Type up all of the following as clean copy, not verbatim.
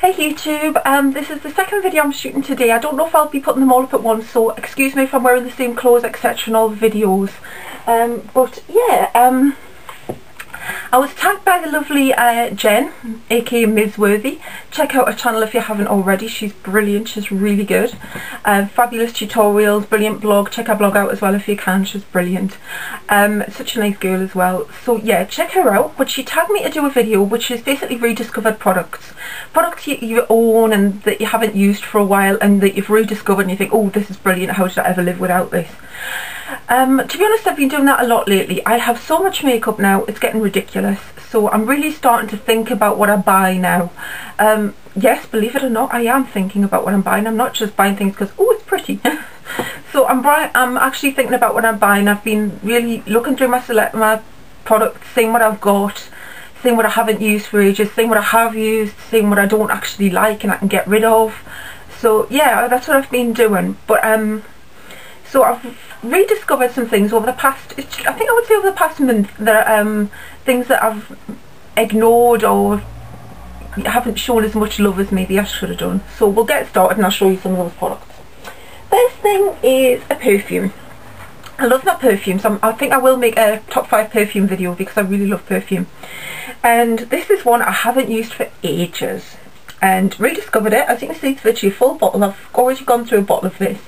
Hey YouTube, this is the second video I'm shooting today. I don't know if I'll be putting them all up at once, so excuse me if I'm wearing the same clothes etc in all the videos. But yeah, I was tagged by the lovely Jen, aka Mizzworthy. Check out her channel if you haven't already. She's brilliant, she's really good. Fabulous tutorials, brilliant blog. Check her blog out as well if you can, she's brilliant. Such a nice girl as well. So yeah, check her out. But she tagged me to do a video which is basically rediscovered products. Products you own and that you haven't used for a while and that you've rediscovered and you think, oh, this is brilliant, how did I ever live without this? To be honest, I've been doing that a lot lately. I have so much makeup now, it's getting ridiculous. So I'm really starting to think about what I buy now. Yes, believe it or not, I am thinking about what I'm buying. I'm not just buying things because, oh, it's pretty. So I'm actually thinking about what I'm buying. I've been really looking through my products, seeing what I've got, seeing what I haven't used for ages, seeing what I have used, seeing what I don't actually like and I can get rid of. So yeah, that's what I've been doing. But so I've rediscovered some things over the past, I think I would say over the past month, that are things that I've ignored or haven't shown as much love as maybe I should have done. So we'll get started and I'll show you some of those products. First thing is a perfume. I love my perfumes. I think I will make a top 5 perfume video because I really love perfume. And this is one I haven't used for ages. And rediscovered it. As you can see, it's virtually a full bottle. I've already gone through a bottle of this,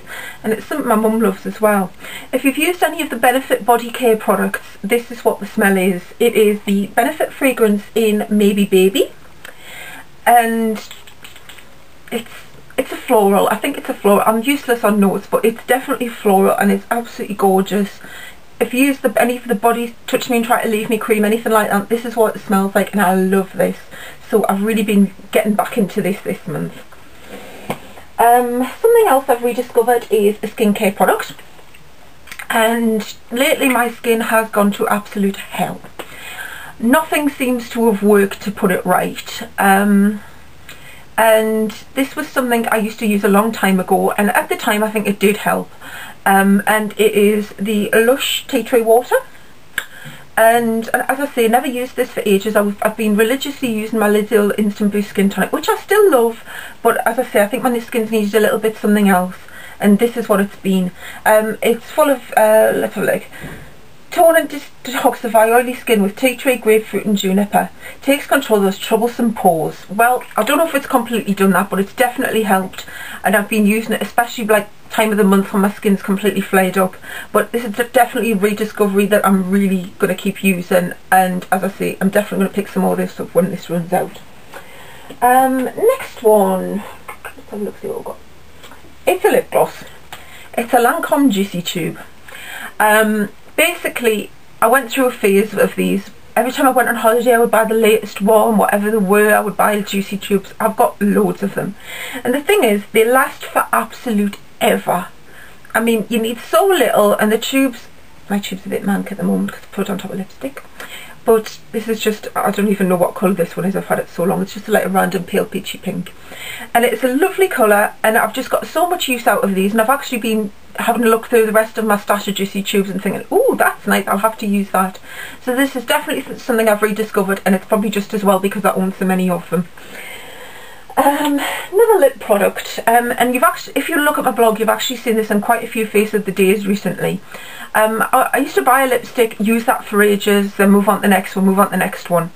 and it's something my mum loves as well. If you've used any of the Benefit body care products, this is what the smell is. It is the Benefit fragrance in Maybe Baby, and it's a floral. I think it's a floral. I'm useless on notes, but it's definitely floral and it's absolutely gorgeous. If you use any of the Body Touch Me and Try to Leave Me cream, anything like that, this is what it smells like, and I love this. So I've really been getting back into this month. Something else I've rediscovered is a skincare product. And lately my skin has gone to absolute hell. Nothing seems to have worked to put it right. And this was something I used to use a long time ago, and at the time I think it did help. And it is the Lush tea tree water. And as I say, never used this for ages. I've been religiously using my Lidl Instant Boost Skin Tonic, which I still love, but as I say, I think my skin's needed a little bit something else, and this is what it's been. It's full of, let's have a look. Tone and detoxify oily skin with tea tree, grapefruit and juniper. Takes control of those troublesome pores. Well, I don't know if it's completely done that, but it's definitely helped, and I've been using it, especially like time of the month when my skin's completely flared up. But this is definitely a rediscovery that I'm really going to keep using, and as I say, I'm definitely going to pick some more of this up when this runs out. Next one, let's have a look, see what we've got. It's a lip gloss. It's a Lancome Juicy Tube. Basically, I went through a phase of these. Every time I went on holiday I would buy the latest one, whatever they were, I would buy Juicy Tubes. I've got loads of them. And the thing is, they last for absolute ever. I mean, you need so little, and the tubes, my tube's a bit mank at the moment because I put it on top of lipstick. But this is just, I don't even know what colour this one is, I've had it so long. It's just like a random pale peachy pink. And it's a lovely colour, and I've just got so much use out of these, and I've actually been having a look through the rest of my stash of Juicy Tubes and thinking, oh, that's nice, I'll have to use that. So this is definitely something I've rediscovered, and it's probably just as well because I own so many of them. Another lip product, and you've actually, if you look at my blog, you've actually seen this in quite a few Face of the Days recently. I used to buy a lipstick, use that for ages, then move on to the next one, move on to the next one.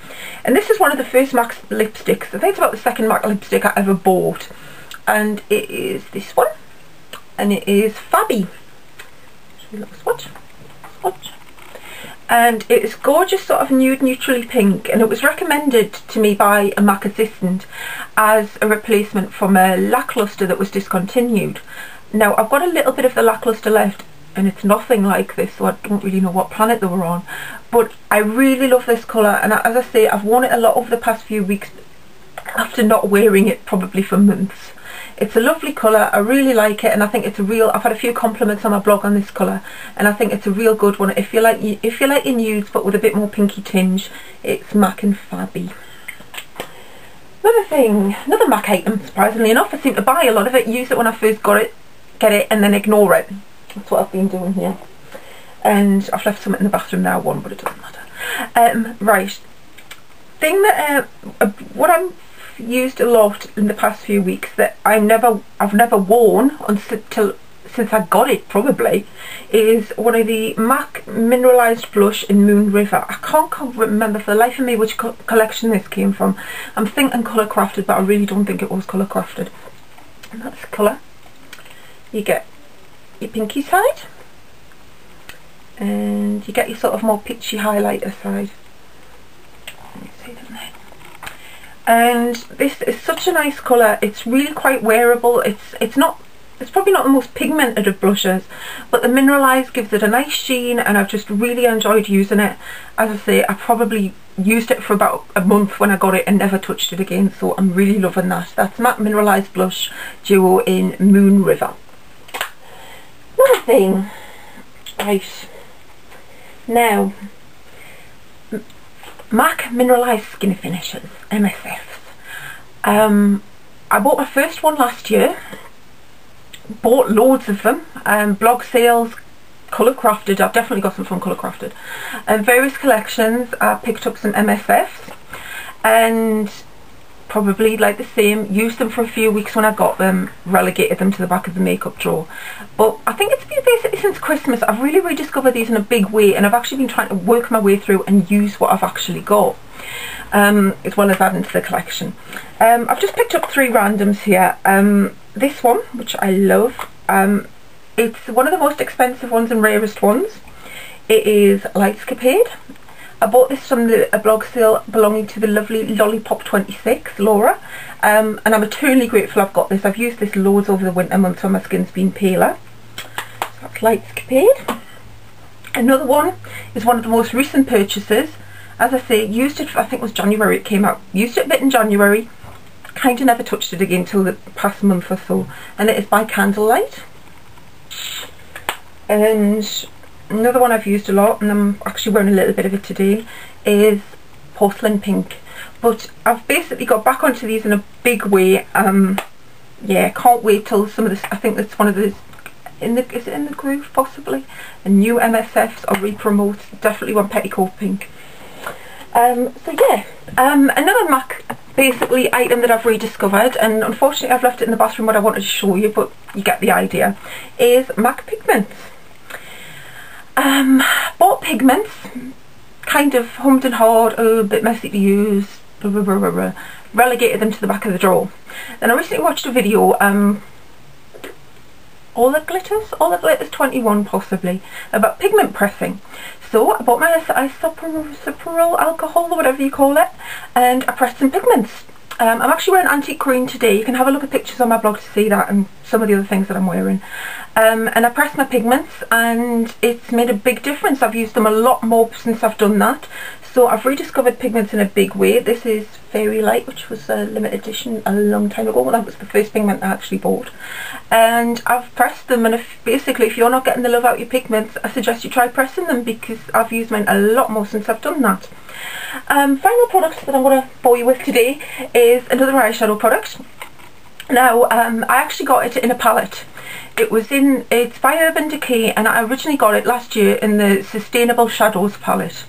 And this is one of the first MAC lipsticks. I think it's about the second MAC lipstick I ever bought. And it is this one. And it is Fabby. Should we look swatch? Swatch. And it is gorgeous, sort of nude neutrally pink, and it was recommended to me by a MAC assistant as a replacement from a lackluster that was discontinued. Now I've got a little bit of the lackluster left, and it's nothing like this, so I don't really know what planet they were on, but I really love this colour, and as I say, I've worn it a lot over the past few weeks after not wearing it probably for months. It's a lovely colour, I really like it, and I think it's a real, I've had a few compliments on my blog on this colour, and I think it's a real good one. If you like your nudes but with a bit more pinky tinge, it's MAC and Fabby. Another thing, another MAC item, surprisingly enough. I seem to buy a lot of it, use it when I first got it, get it, and then ignore it. That's what I've been doing here. And I've left some in the bathroom now, one, but it doesn't matter. Right, thing that, what I'm used a lot in the past few weeks that I've never worn since I got it probably, is one of the MAC Mineralized blush in Moon River. I can't remember for the life of me which collection this came from. I'm thinking Colour Crafted, but I really don't think it was Colour Crafted. And that's the colour. You get your pinky side, and you get your sort of more peachy highlighter side. Let me see them there. And this is such a nice colour. It's really quite wearable. It's probably not the most pigmented of blushes, but the Mineralize gives it a nice sheen, and I've just really enjoyed using it. As I say, I probably used it for about a month when I got it and never touched it again, so I'm really loving that. That's MAC Mineralize Blush Duo in Moon River. Another thing, right, now, MAC Mineralize Skin Finishes, MSFs. I bought my first one last year. Bought loads of them, blog sales, Colour Crafted. I've definitely got some from Colour Crafted, and various collections. I picked up some MSFs and probably like the same, used them for a few weeks when I got them, relegated them to the back of the makeup drawer. But I think it's been basically since Christmas I've really rediscovered these in a big way, and I've actually been trying to work my way through and use what I've actually got, as well as adding to the collection. I've just picked up 3 randoms here. This one, which I love, it's one of the most expensive ones and rarest ones. It is Lightscapade. I bought this from a blog sale belonging to the lovely Lollipop 26, Laura, and I'm eternally grateful I've got this. I've used this loads over the winter months when my skin's been paler. So that's Lightscapade. Another one is one of the most recent purchases. As I say, used it, I think it was January it came out. Used it a bit in January. Kind of never touched it again till the past month or so, and it is by Candlelight. And another one I've used a lot, and I'm actually wearing a little bit of it today, is Porcelain Pink. But I've basically got back onto these in a big way. Yeah, can't wait till some of this. I think that's one of the is it in the groove possibly? A new MSFs or re-promote. Definitely one Petticoat Pink. So yeah, another MAC basically item that I've rediscovered, and unfortunately I've left it in the bathroom what I wanted to show you, but you get the idea, is MAC Pigments. Bought Pigments, kind of hummed and hawed, a bit messy to use, blah, blah, blah, blah, blah. Relegated them to the back of the drawer. Then I recently watched a video, All the Glitters 21 possibly, about pigment pressing. So I bought my isopropyl alcohol or whatever you call it, and I pressed some pigments. I'm actually wearing antique green today. You can have a look at pictures on my blog to see that and some of the other things that I'm wearing. And I pressed my pigments, and it's made a big difference. I've used them a lot more since I've done that. So I've rediscovered pigments in a big way. This is Fairy Light, which was a limited edition a long time ago. Well, that was the first pigment I actually bought. And I've pressed them, and basically if you're not getting the love out of your pigments, I suggest you try pressing them, because I've used mine a lot more since I've done that. Final product that I'm going to bore you with today is another eyeshadow product. Now, I actually got it in a palette. It's by Urban Decay, and I originally got it last year in the Sustainable Shadows palette,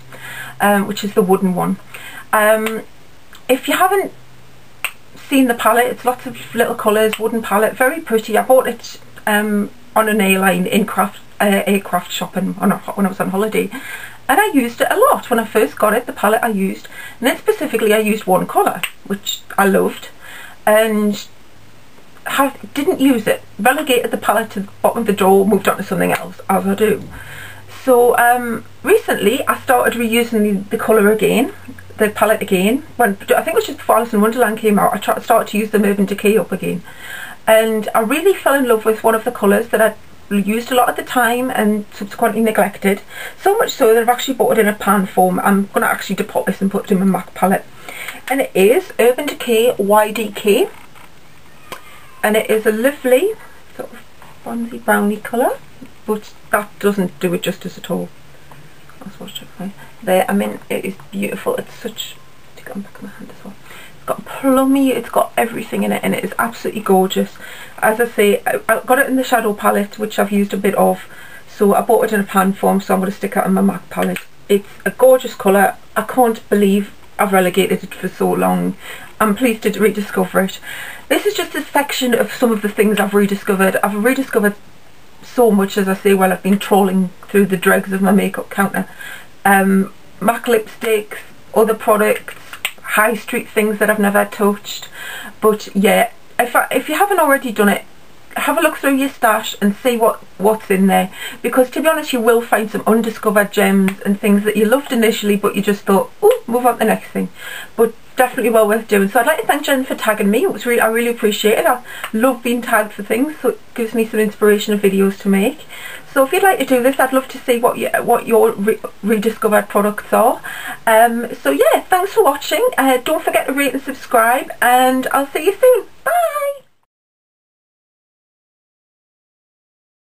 which is the wooden one. If you haven't seen the palette, it's lots of little colours, wooden palette, very pretty. I bought it on an A-line in aircraft shopping when I was on holiday, and I used it a lot. When I first got it, the palette I used, and then specifically I used one colour, which I loved, and didn't use it, relegated the palette to the bottom of the drawer, moved on to something else, as I do. So recently I started reusing the colour again, the palette again. I think it was just before Alice in Wonderland came out. I started to use the Urban Decay up again, and I really fell in love with one of the colours that I used a lot at the time and subsequently neglected, so much so that I've actually bought it in a pan form. I'm going to actually depot this and put it in my MAC palette, and it is Urban Decay YDK, and it is a lovely sort of bronzy browny colour, but that doesn't do it justice at all. I'll swatch it for you. There, I mean, it is beautiful. It's such, to get on the back of my hand as well. It's got plummy, it's got everything in it, and it is absolutely gorgeous. As I say, I got it in the shadow palette, which I've used a bit of, so I bought it in a pan form, so I'm going to stick it in my MAC palette. It's a gorgeous colour. I can't believe I've relegated it for so long. I'm pleased to rediscover it. This is just a section of some of the things I've rediscovered. I've rediscovered so much, as I say, while I've been trawling through the dregs of my makeup counter. MAC lipsticks, other products, high street things that I've never touched. But yeah, if you haven't already done it, have a look through your stash and see what's in there, because to be honest you will find some undiscovered gems and things that you loved initially but you just thought, oh, move on to the next thing. But definitely well worth doing. So I'd like to thank Jen for tagging me. It was I really appreciate it. I love being tagged for things, so it gives me some inspiration of videos to make. So if you'd like to do this, I'd love to see what your rediscovered products are. So yeah, thanks for watching. Don't forget to rate and subscribe, and I'll see you soon. Bye!